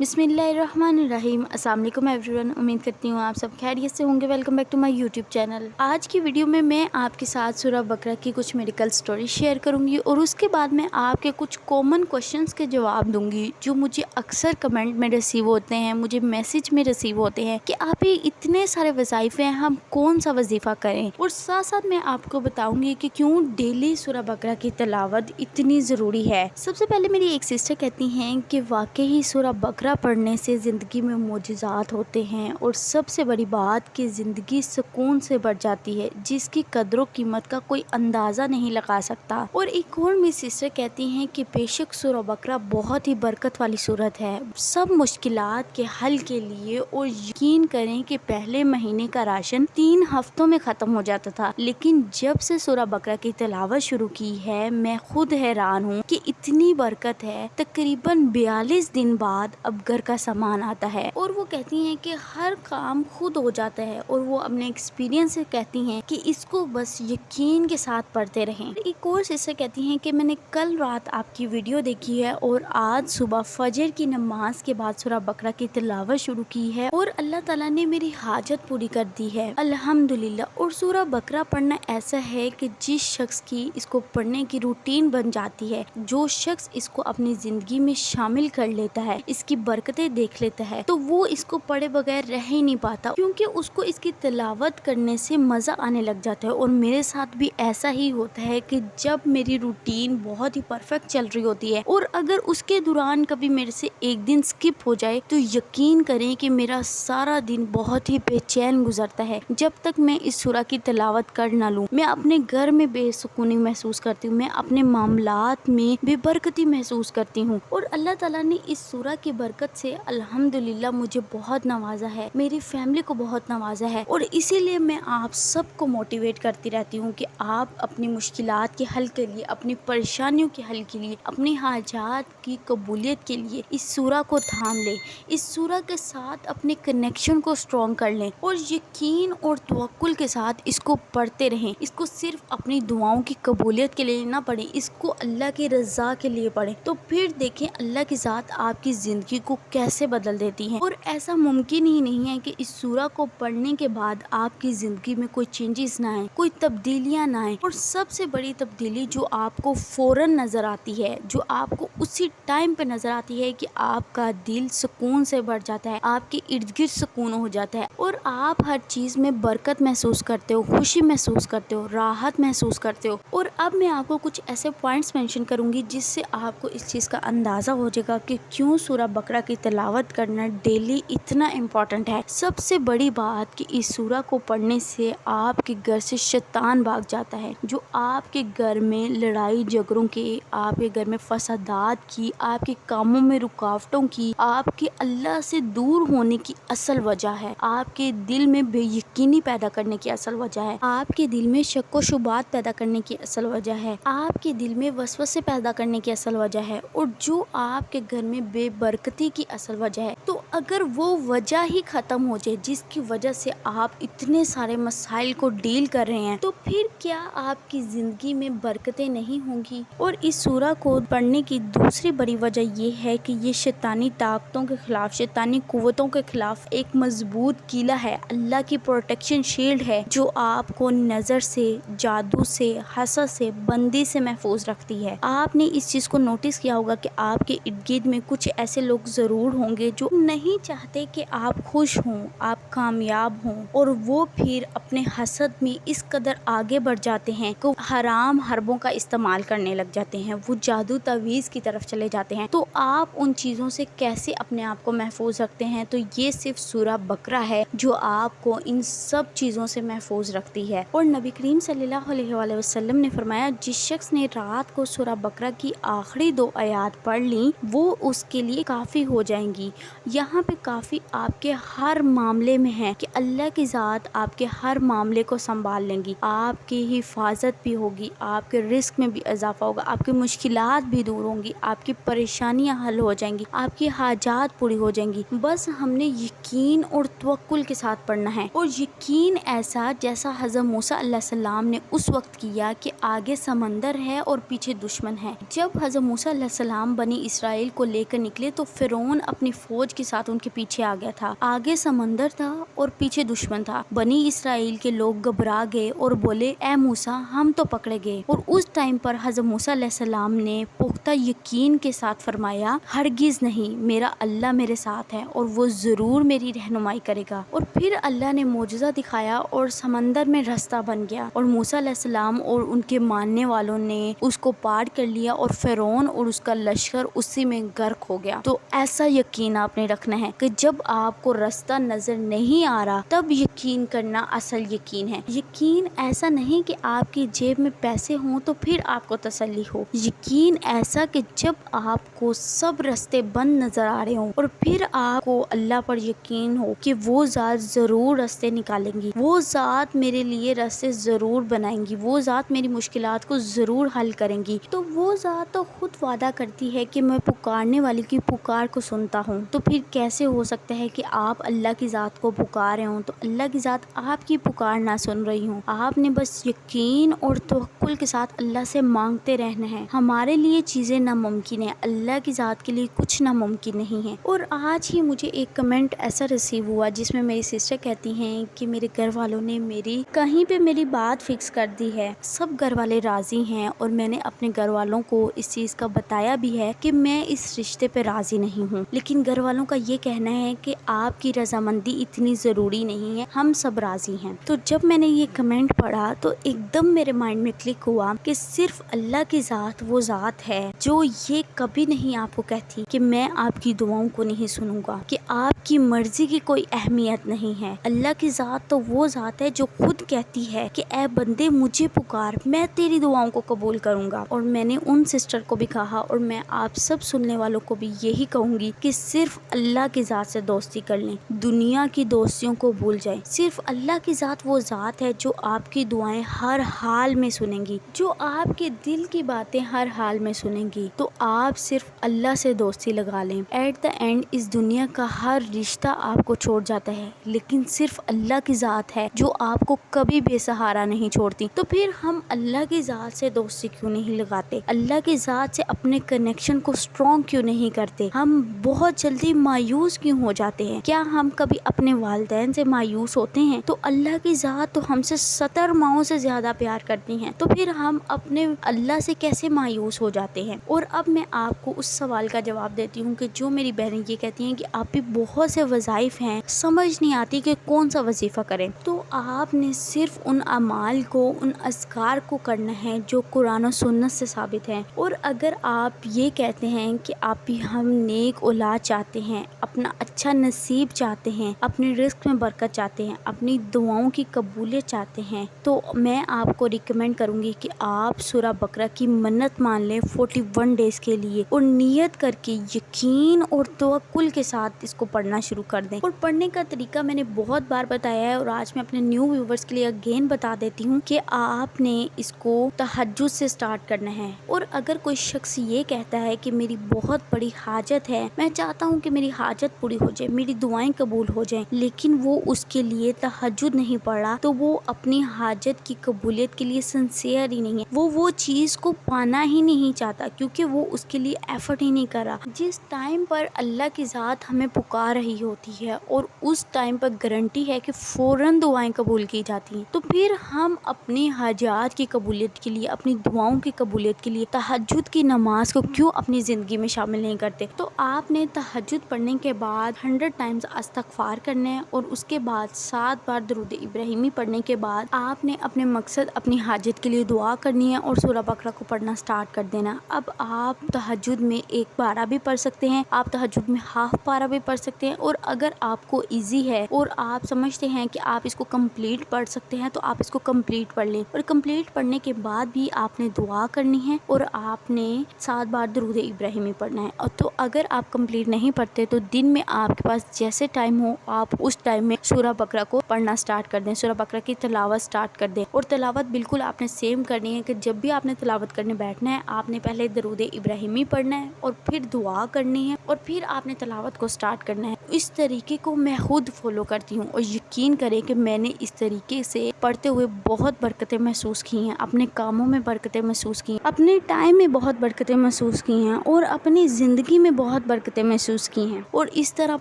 बिस्मिल्लाहिर्रहमानिर्रहीम। अस्सलाम वालेकुम एवरीवन। उम्मीद करती हूँ आप सब खैरियत से होंगे। Welcome back to my YouTube channel. आज की वीडियो में मैं आपके साथ सूरह बकरा की कुछ मेडिकल स्टोरी शेयर करूंगी और उसके बाद मैं आपके कुछ कॉमन क्वेश्चंस के जवाब दूंगी जो मुझे अक्सर कमेंट में रिसीव होते हैं, मुझे मैसेज में रिसीव होते हैं कि आप ये इतने सारे वज़ाइफ़ हैं, हम कौन सा वजीफ़ा करें। और साथ साथ मैं आपको बताऊँगी कि क्यों डेली सूरह बकरा की तिलावत इतनी ज़रूरी है। सबसे पहले मेरी एक सिस्टर कहती हैं कि वाकई सूरह बकरा पढ़ने से ज़िंदगी में मोजज़ात होते हैं और सबसे बड़ी बात कि ज़िंदगी सुकून से भर जाती है जिसकी कदर कीमत का कोई अंदाज़ा नहीं लगा सकता। और एक और मेरी सिस्टर कहती हैं कि बेशक सूरह बकरा बहुत ही बरकत वाली सूरत है सब मुश्किलात के हल के लिए। और यकीन करें कि पहले महीने का राशन 3 हफ्तों में ख़त्म हो जाता था, लेकिन जब से सूरह बकरा की तिलावत शुरू की है मैं खुद हैरान हूँ कि इतनी बरकत है। तकरीबन 42 दिन बाद अब घर का सामान आता है और वो कहती हैं कि हर काम खुद हो जाता है और वो अपने एक्सपीरियंस से कहती हैं कि इसको बस यकीन के साथ पढ़ते रहें। एक और सिस्टर कहती हैं कि मैंने कल रात आपकी वीडियो देखी है और आज सुबह फजर की नमाज के बाद सूरह बकरा की तिलावत शुरू की है और अल्लाह ताला ने मेरी हाजत पूरी कर दी है, अल्हम्दुलिल्लाह। और सूरह बकरा पढ़ना ऐसा है कि जिस शख्स की इसको पढ़ने की रूटीन बन जाती है, जो शख्स इसको अपनी जिंदगी में शामिल कर लेता है, इसकी बरकतें देख लेता है, तो वो इसको पढ़े बगैर रह ही नहीं पाता, क्योंकि उसको इसकी तिलावत करने से मज़ा आने लग जाता है। और मेरे साथ भी ऐसा ही होता है कि जब मेरी रूटीन बहुत ही परफेक्ट चल रही होती है और अगर उसके दौरान कभी मेरे से एक दिन स्किप हो जाए तो यकीन करें कि मेरा सारा दिन बहुत ही बेचैन गुजरता है। जब तक मैं इस सूरह की तिलावत कर ना लूँ मैं अपने घर में बेसुकूनी महसूस करती हूँ, मैं अपने मामलात में बेबरकती महसूस करती हूँ। और अल्लाह ताला ने इस सूरह की बरकत से अल्हम्दुलिल्लाह मुझे बहुत नवाजा है, मेरी फैमिली को बहुत नवाजा है। और इसीलिए मैं आप सबको मोटिवेट करती रहती हूँ कि आप अपनी मुश्किलात के हल के लिए, अपनी परेशानियों के हल के लिए, अपनी हाजात की कबूलियत के लिए इस सूरह को थाम लें, इस सूरह के साथ अपने कनेक्शन को स्ट्रॉन्ग कर लें और यकीन और तवक्कुल के साथ इसको पढ़ते रहें। इसको सिर्फ अपनी दुआओं की कबूलियत के लिए ना पढ़ें, इसको अल्लाह की रज़ा के लिए पढ़ें, तो फिर देखें अल्लाह की ज़ात आपकी ज़िंदगी को कैसे बदल देती है। और ऐसा मुमकिन ही नहीं है कि इस सूरह को पढ़ने के बाद आपकी ज़िंदगी में कोई चेंजेस ना आए, कोई तब्दीलियाँ ना आए। और सबसे बड़ी तब्दीली जो आपको फ़ौरन नज़र आती है, जो आपको उसी टाइम पे नज़र आती है कि आपका दिल सुकून से भर जाता है, आपके इर्द गिर्द सुकून हो जाता है और आप हर चीज़ में बरकत महसूस करते हो, खुशी महसूस करते हो, राहत महसूस करते हो। और अब मैं आपको कुछ ऐसे पॉइंट्स मेंशन करूँगी जिससे आपको इस चीज़ का अंदाज़ा हो जाएगा कि क्यों सूरह बकरा की तिलावत करना डेली इतना इम्पॉर्टेंट है। सबसे बड़ी बात कि इस सूरह को पढ़ने से आपके घर से शैतान भाग जाता है, जो आपके घर में लड़ाई झगड़ों की, आपके घर में फसादात की, आपके कामों में रुकावटों की, आपके अल्लाह से दूर होने की असल वजह है, आपके दिल में बेयकीनी पैदा करने की असल वजह है, आपके दिल में शक व शुबात पैदा करने की असल वजह है, आपके दिल में वसवसे पैदा करने की असल वजह है और जो आपके घर में बेबरकती की असल वजह है। तो अगर वो वजह ही ख़त्म हो जाए जिसकी वजह से आप इतने सारे मसाइल को डील कर रहे हैं, तो फिर क्या आपकी ज़िंदगी में बरकतें नहीं होंगी। और इस सूरह को पढ़ने की दूसरी बड़ी वजह ये है कि ये शैतानी ताकतों के ख़िलाफ़, शैतानी कुव्वतों के ख़िलाफ़ एक मजबूत किला है, अल्लाह की प्रोटेक्शन शील्ड है जो आपको नज़र से, जादू से, हसद से, बंदी से महफूज रखती है। आपने इस चीज़ को नोटिस किया होगा कि आपके इर्द गिर्द में कुछ ऐसे लोग ज़रूर होंगे जो नहीं चाहते कि आप खुश हों, आप कामयाब हों, और वो फिर अपने हसद में इस कदर आगे बढ़ जाते हैं कि हराम हरबों का इस्तेमाल करने लग जाते हैं, वो जादू तवीज़ की तरफ चले जाते हैं। तो आप उन चीज़ों से कैसे अपने आप को महफूज रखते हैं? तो ये सिर्फ सूरह बकरा है जो आपको इन सब चीज़ों से महफूज रखती है। और नबी करीम सल्लल्लाहु अलैहि वसल्लम ने फरमाया, जिस शख्स ने रात को सूरह बकरा की आखिरी 2 आयत पढ़ ली वो उसके लिए काफ़ी हो जाएंगी। यहाँ पे काफ़ी आपके हर मामले में है कि अल्लाह की ज़ात आपके हर मामले को संभाल लेंगी, आपकी हिफाजत भी होगी, आपके रिस्क में भी इजाफा होगा, आपकी मुश्किलात भी दूर होंगी, आपकी परेशानियाँ हल हो जाएंगी, आपकी हाजात पूरी हो जाएंगी। बस हमने यकीन और तवक्कुल के साथ पढ़ना है। और यकीन ऐसा जैसा हज़रत मूसा अलैहिस्सलाम ने उस वक्त किया कि आगे समंदर है और पीछे दुश्मन है। जब हज़रत मूसा अलैहिस्सलाम बनी इसराइल को लेकर निकले तो फिर फिरौन अपनी फौज के साथ उनके पीछे आ गया था। आगे समंदर था और पीछे दुश्मन था। बनी इसराइल के लोग घबरा गए और बोले, ए मूसा, हम तो पकड़े गए। और उस टाइम पर हज़रत मूसा अलैहिस्सलाम ने पुख्ता यकीन के साथ फरमाया, हरगिज नहीं, मेरा अल्लाह मेरे साथ है और वो जरूर मेरी रहनुमाई करेगा। और फिर अल्लाह ने मौजज़ा दिखाया और समंदर में रास्ता बन गया और मूसा अलैहिस्सलाम और उनके मानने वालों ने उसको पार कर लिया और फिरौन और उसका लश्कर उसी में गर्क हो गया। तो ऐसा यकीन आपने रखना है कि जब आपको रास्ता नजर नहीं आ रहा तब यकीन करना असल यकीन है। यकीन ऐसा नहीं कि आपकी जेब में पैसे हों तो फिर आपको तसल्ली हो। यकीन ऐसा कि जब आपको सब रास्ते बंद नजर आ रहे हों और फिर आपको अल्लाह पर यकीन हो कि वो ज़ात ज़रूर रास्ते निकालेंगी, वो ज़ात मेरे लिए रास्ते ज़रूर बनाएंगी, वो ज़ात मेरी मुश्किलात को ज़रूर हल करेंगी। तो वो ज़ात तो खुद वादा करती है कि मैं पुकारने वाली की पुकार को सुनता हूँ। तो फिर कैसे हो सकता है कि आप अल्लाह की ज़ात को पुकार रहे हों तो अल्लाह की ज़ात आपकी पुकार ना सुन रही हूँ। आपने बस यकीन और तवक्कुल के साथ अल्लाह से मांगते रहना है। हमारे लिए चीज़ें नामुमकिन है, अल्लाह की ज़ात के लिए कुछ नामुमकिन नहीं है। और आज ही मुझे एक कमेंट ऐसा रिसीव हुआ जिसमें मेरी सिस्टर कहती हैं कि मेरे घर वालों ने मेरी कहीं पे मेरी बात फिक्स कर दी है, सब घर वाले राज़ी हैं और मैंने अपने घर वालों को इस चीज़ का बताया भी है कि मैं इस रिश्ते पे राज़ी नहीं हूँ, लेकिन घर वालों का ये कहना है कि आपकी रजामंदी इतनी ज़रूरी नहीं है, हम सब राज़ी हैं। तो जब मैंने ये कमेंट पढ़ा तो एकदम मेरे माइंड में क्लिक हुआ कि सिर्फ अल्लाह की ज़ात वो ज़ात है जो ये कभी नहीं आपको कहती कि मैं आपकी दुआओं को नहीं सुनूंगा, कि आपकी मर्जी की कोई अहमियत नहीं है। अल्लाह की ज़ात तो वो ज़ात है जो खुद कहती है कि ए बंदे मुझे पुकार, मैं तेरी दुआओं को कबूल करूंगा। और मैंने उन सिस्टर को भी कहा और मैं आप सब सुनने वालों को भी यही कहूंगी कि सिर्फ अल्लाह की ज़ात से दोस्ती कर लें, दुनिया की दोस्तियों को भूल जाएं। सिर्फ अल्लाह की ज़ात वो ज़ात है जो आपकी दुआएं हर हाल में सुनेंगी, जो आपके दिल की बातें हर हाल में सुनेंगी। तो आप सिर्फ अल्लाह से दोस्ती लगा लें। एट द एंड इस दुनिया का हर रिश्ता आपको छोड़ जाता है, लेकिन सिर्फ अल्लाह की ज़ात है जो आपको कभी बेसहारा नहीं छोड़ती। तो फिर हम अल्लाह की ज़ात से दोस्ती क्यों नहीं लगाते, अल्लाह की ज़ात से अपने कनेक्शन को स्ट्रॉन्ग क्यों नहीं करते। हम बहुत जल्दी मायूस क्यों हो जाते हैं। क्या हम कभी अपने वालिदैन से मायूस होते हैं? तो अल्लाह की ज़ात तो हमसे 70 माओं से ज़्यादा प्यार करती हैं, तो फिर हम अपने अल्लाह से कैसे मायूस हो जाते हैं। और अब मैं आपको उस सवाल का जवाब देती हूँ कि जो मेरी बहनें ये कहती हैं कि आप भी बहुत से वज़ाइफ हैं, समझ नहीं आती कि कौन सा वजीफ़ा करें। तो आपने सिर्फ उन अमाल को, उन अज़कार को करना है जो कुरान और सुन्नत से साबित है। और अगर आप ये कहते हैं कि आप भी हम नेक औलाद चाहते हैं, अपना अच्छा नसीब चाहते हैं, अपने रिस्क में बरकत चाहते हैं, अपनी दुआओं की कबूलियत चाहते हैं, तो मैं आपको रिकमेंड करूंगी कि आप सूरह बकरा की मन्नत मान लें 41 डेज के लिए और नियत करके यकीन और तवक्कुल के साथ इसको पढ़ना शुरू कर दें। और पढ़ने का तरीका मैंने बहुत बार बताया है और आज मैं अपने न्यू व्यूवर्स के लिए अगेन बता देती हूँ कि आपने इसको तहज्जुद से स्टार्ट करना है। और अगर कोई शख्स ये कहता है कि मेरी बहुत बड़ी हाजत है, मैं चाहता हूँ कि मेरी हाजत पूरी हो जाए, मेरी दुआएं कबूल हो जाएं, लेकिन वो उसके लिए तहज्जुद नहीं पढ़ रहा, तो वो अपनी हाजत की कबूलियत के लिए सिंसियर ही नहीं है। वो चीज़ को पाना ही नहीं चाहता क्योंकि वो उसके लिए एफर्ट ही नहीं कर रहा। जिस टाइम पर अल्लाह की ज़ात हमें पुकार रही होती है और उस टाइम पर गारंटी है कि फ़ौरन दुआएं कबूल की जाती हैं, तो फिर हम अपनी हाजात की कबूलियत के लिए, अपनी दुआओं की कबूलियत के लिए तहज्जुद की नमाज को क्यों अपनी ज़िंदगी में शामिल नहीं करते। तो आपने तहज्जुद पढ़ने के बाद 100 टाइम्स इस्तग़फ़ार करना है और उसके बाद 7 बार दरूद इब्राहिमी पढ़ने के बाद आपने अपने मकसद, अपनी हाजत के लिए दुआ करनी है और सूरह बकरा को पढ़ना स्टार्ट कर देना। अब आप तहज्जुद में एक पारा भी पढ़ सकते हैं, आप तहज्जुद में हाफ पारा भी पढ़ सकते हैं, और अगर आपको इजी है और आप समझते हैं कि आप इसको कंप्लीट पढ़ सकते हैं तो आप इसको कंप्लीट पढ़ लें। और कंप्लीट पढ़ने के बाद भी आपने दुआ करनी है और आपने 7 बार दरूद इब्राहिमी पढ़ना है। और तो अगर आप कंप्लीट नहीं पढ़ते तो दिन में आपके पास जैसे टाइम हो आप उस टाइम में सूरह बकरा को पढ़ना स्टार्ट कर दें, सूरह बकरा की तिलावत स्टार्ट कर दें। और तिलावत बिल्कुल आपने सेम करनी है कि जब भी आपने तिलावत करने बैठना है आपने पहले दरूद इब्राहिमी पढ़ना है और फिर दुआ करनी है और फिर आपने तिलावत को स्टार्ट करना है। اس طریقے کو میں خود فالو کرتی ہوں اور یقین کریں کہ میں نے اس طریقے سے پڑھتے ہوئے بہت برکتیں محسوس کی ہیں، اپنے کاموں میں برکتیں محسوس کی ہیں، اپنے ٹائم میں بہت برکتیں محسوس کی ہیں اور اپنی زندگی میں بہت برکتیں محسوس کی ہیں۔ اور اس طرح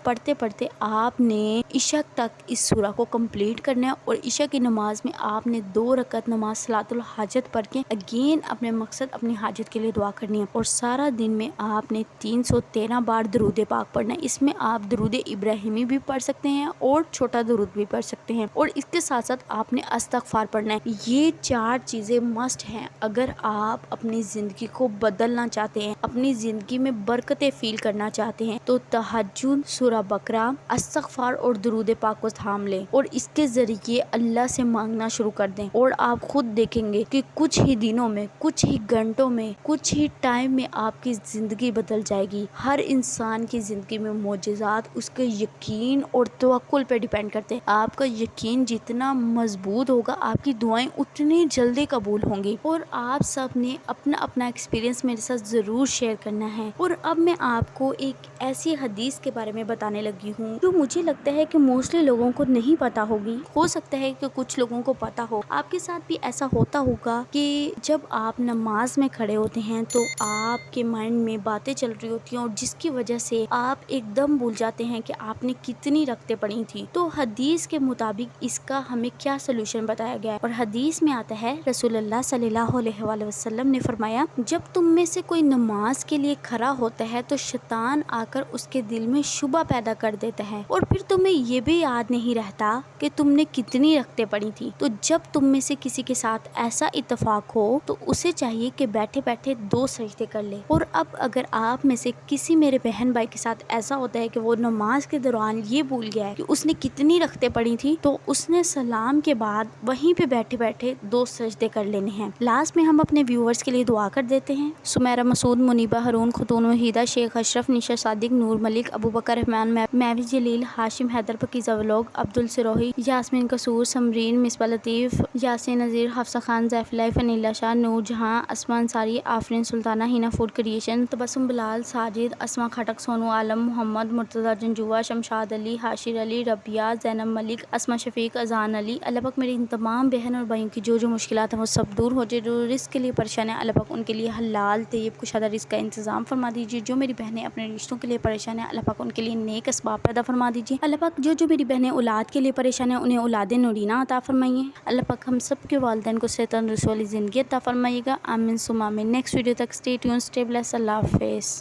پڑھتے پڑھتے آپ نے عشاء تک اس سورہ کو کمپلیٹ کرنا ہے اور عشاء کی نماز میں آپ نے 2 رکعت نماز صلاۃ الحاجت پڑھ کے اگین اپنے مقصد اپنی حاجت کے لیے دعا کرنی ہے، اور سارا دن میں آپ نے 313 بار درود پاک پڑھنا ہے۔ اس میں آپ درود ابراہیمی بھی پڑھ سکتے ہیں اور چھوٹا درود بھی پڑھ سکتے ہیں، اور اس کے ساتھ ساتھ آپ نے استغفار پڑھنا ہے۔ یہ 4 چیزیں مسٹ ہیں اگر آپ اپنی زندگی کو بدلنا چاہتے ہیں، اپنی زندگی میں برکتیں فیل کرنا چاہتے ہیں، تو تہجد، سورہ بقرہ، استغفار اور درود پاک کو تھام لیں اور اس کے ذریعے اللہ سے مانگنا شروع کر دیں، اور آپ خود دیکھیں گے کہ کچھ ہی دنوں میں، کچھ ہی گھنٹوں میں، کچھ ہی ٹائم میں آپ کی زندگی بدل جائے گی۔ ہر انسان کی زندگی میں معجزات اس کے یقین اور توکل پہ ڈیپینڈ کرتے ہیں۔ آپ کا یقین جتنا مضبوط ہوگا، آپ کی دعائیں اتنی جلدی قبول ہوں گی، اور آپ سب نے اپنا اپنا ایکسپیرینس میرے ساتھ ضرور شیئر کرنا ہے۔ اور اب میں آپ کو ایک ایسی حدیث کے بارے میں بتانے لگی ہوں جو مجھے لگتا ہے کہ موسٹلی لوگوں کو نہیں پتا ہوگی، ہو سکتا ہے کہ کچھ لوگوں کو پتا ہو۔ آپ کے ساتھ بھی ایسا ہوتا ہوگا کہ جب آپ نماز میں کھڑے ہوتے ہیں تو آپ کے مائنڈ میں باتیں چل رہی ہوتی ہیں، اور جس کی وجہ سے آپ ایک دم بھول جاتے ہیں کہ آپ نے کتنی رکعتیں پڑھی تھی۔ تو حدیث کے مطابق اس کا ہمیں کیا سلوشن بتایا گیا ہے، اور حدیث میں آتا ہے رسول اللہ صلی اللہ علیہ وآلہ وسلم نے فرمایا، جب تم میں سے کوئی نماز کے لیے کھڑا ہوتا ہے تو شیطان آ کر اس کے دل میں شبہ پیدا کر دیتا ہے، اور پھر تمہیں یہ بھی یاد نہیں رہتا کہ تم نے کتنی رکعتیں پڑھی تھی۔ تو جب تم میں سے کسی کے ساتھ ایسا اتفاق ہو تو اسے چاہیے کہ بیٹھے بیٹھے 2 سجدے کر لے۔ اور اب اگر آپ میں سے کسی میرے بہن بھائی کے ساتھ ایسا ہوتا ہے کہ وہ نماز کے دوران یہ بھول گیا ہے کہ اس نے کتنی رکعتیں پڑھی تھی، تو اس نے سلام کے بعد وہیں پہ بیٹھے بیٹھے 2 سجدے کر لینے ہیں۔ لاسٹ میں ہم اپنے ویورز کے لیے دعا کر دیتے ہیں۔ سمیرہ مسعود، منیبہ ہارون، خاتون وحیدہ، شیخ اشرف، نشا صادق، نور ملک، ابو بکر رحمان، مہوش جلیل، ہاشم حیدر، پاکیزہ ولاگ، عبدالسروہی، یاسمین قصور، سمرین، مصباح لطیف، یاسین نذیر، حفصہ خان، زیف اللہ، فنیلا شاہ، نور جہاں، اسما انصاری، آفرین سلطانہ، ہینا فوڈ کریشن، تبسم بلال، ساجد، اسما کھٹک، سونو عالم، محمد مرتضیٰ جنجوعہ، شمشاد علی، حاشر علی، ربیہ، زینب ملک، اسما شفیق، اذان علی۔ اللہ پاک میری ان تمام بہن اور بھائیوں کی جو مشکلات ہیں وہ سب دور ہو جائے، جو رزق کے لیے پریشان ہیں اللہ پاک ان کے لیے حلال طیب کشادہ رزق کا انتظام فرما دیجیے۔ جو میری بہنیں اپنے رشتوں کے لیے پریشان ہیں اللہ پاک ان کے لیے نیک اسباب پیدا فرما دیجیے۔ اللہ پاک جو میری بہنیں اولاد کے لیے پریشان ہیں انہیں اولاد نورینہ عطا فرمائیے۔ اللہ پاک ہم سب کے والدین کو صحت تندرستی والی زندگی عطا فرمائیے گا، آمین ثم آمین۔ نیکسٹ ویڈیو تک اسٹے ٹیون، اسٹے بلیس، اللہ حافظ۔